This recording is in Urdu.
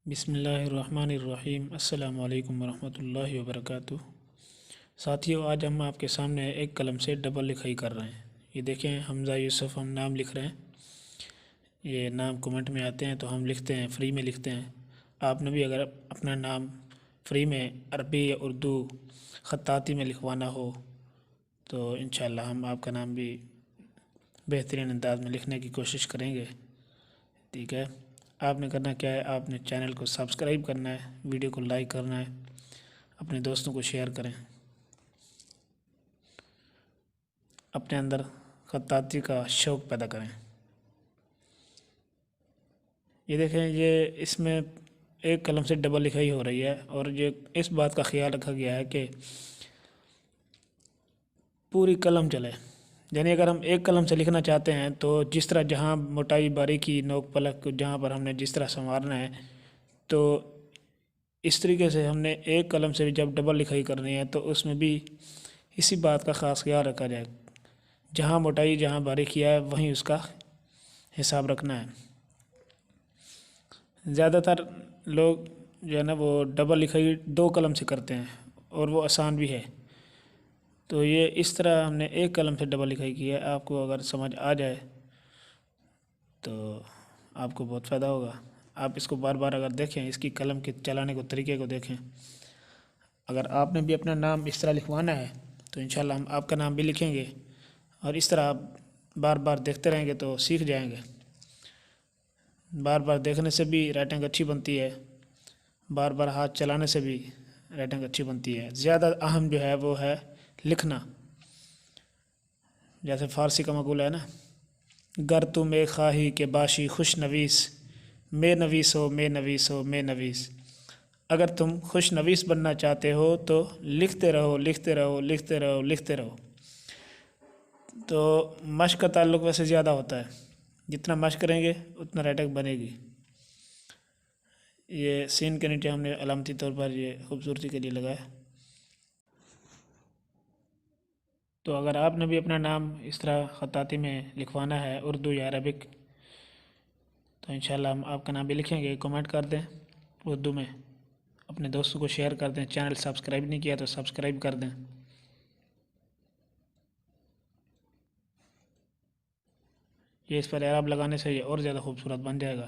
بسم اللہ الرحمن الرحیم۔ السلام علیکم ورحمۃ اللہ وبرکاتہ۔ ساتھیو، آج ہم آپ کے سامنے ایک قلم سے ڈبل لکھائی کر رہے ہیں۔ یہ دیکھیں، حمزہ یوسف ہم نام لکھ رہے ہیں۔ یہ نام کومنٹ میں آتے ہیں تو ہم لکھتے ہیں، فری میں لکھتے ہیں۔ آپ نے بھی اگر اپنا نام فری میں عربی یا اردو خطاطی میں لکھوانا ہو تو انشاءاللہ ہم آپ کا نام بھی بہترین انداز میں لکھنے کی کوشش کریں گے۔ ٹھیک ہے، آپ نے کرنا کیا ہے، آپ نے چینل کو سبسکرائب کرنا ہے، ویڈیو کو لائک کرنا ہے، اپنے دوستوں کو شیئر کریں، اپنے اندر خطاطی کا شوق پیدا کریں۔ یہ دیکھیں، یہ اس میں ایک قلم سے ڈبل لکھائی ہو رہی ہے، اور یہ اس بات کا خیال رکھا گیا ہے کہ پوری قلم چلے۔ یعنی اگر ہم ایک قلم سے لکھنا چاہتے ہیں تو جس طرح جہاں موٹائی باریکی نوک پلک کو جہاں پر ہم نے جس طرح سنوارنا ہے، تو اس طریقے سے ہم نے ایک قلم سے بھی جب ڈبل لکھائی کرنی ہے تو اس میں بھی اسی بات کا خاص خیال رکھا جائے، جہاں موٹائی جہاں باریکی ہے وہیں اس کا حساب رکھنا ہے۔ زیادہ تر لوگ جو ہے نا وہ ڈبل لکھائی دو قلم سے کرتے ہیں، اور وہ آسان بھی ہے۔ تو یہ اس طرح ہم نے ایک قلم سے ڈبل لکھائی کی ہے۔ آپ کو اگر سمجھ آ جائے تو آپ کو بہت فائدہ ہوگا۔ آپ اس کو بار بار اگر دیکھیں، اس کی قلم کے چلانے کو طریقے کو دیکھیں۔ اگر آپ نے بھی اپنا نام اس طرح لکھوانا ہے تو انشاءاللہ ہم آپ کا نام بھی لکھیں گے، اور اس طرح آپ بار بار دیکھتے رہیں گے تو سیکھ جائیں گے۔ بار بار دیکھنے سے بھی رائٹنگ اچھی بنتی ہے، بار بار ہاتھ چلانے سے بھی رائٹنگ اچھی بنتی ہے۔ زیادہ اہم جو ہے وہ ہے لکھنا۔ جیسے فارسی کا مقولہ ہے نا، گر تو میں خواہی کہ باشی خوش نویس، میں نویس ہو میں نویس ہو میں نویس۔ اگر تم خوش نویس بننا چاہتے ہو تو لکھتے رہو لکھتے رہو لکھتے رہو لکھتے رہو۔ تو مشق کا تعلق ویسے زیادہ ہوتا ہے، جتنا مشق کریں گے اتنا رائٹنگ بنے گی۔ یہ سین کے نیچے ہم نے علامتی طور پر یہ خوبصورتی کے لیے لگایا۔ تو اگر آپ نے بھی اپنا نام اس طرح خطاطی میں لکھوانا ہے، اردو یا عربک، تو انشاءاللہ ہم آپ کا نام بھی لکھیں گے۔ کمنٹ کر دیں اردو میں، اپنے دوستوں کو شیئر کر دیں۔ چینل سبسکرائب نہیں کیا تو سبسکرائب کر دیں۔ یہ اس پر اعراب لگانے سے یہ اور زیادہ خوبصورت بن جائے گا۔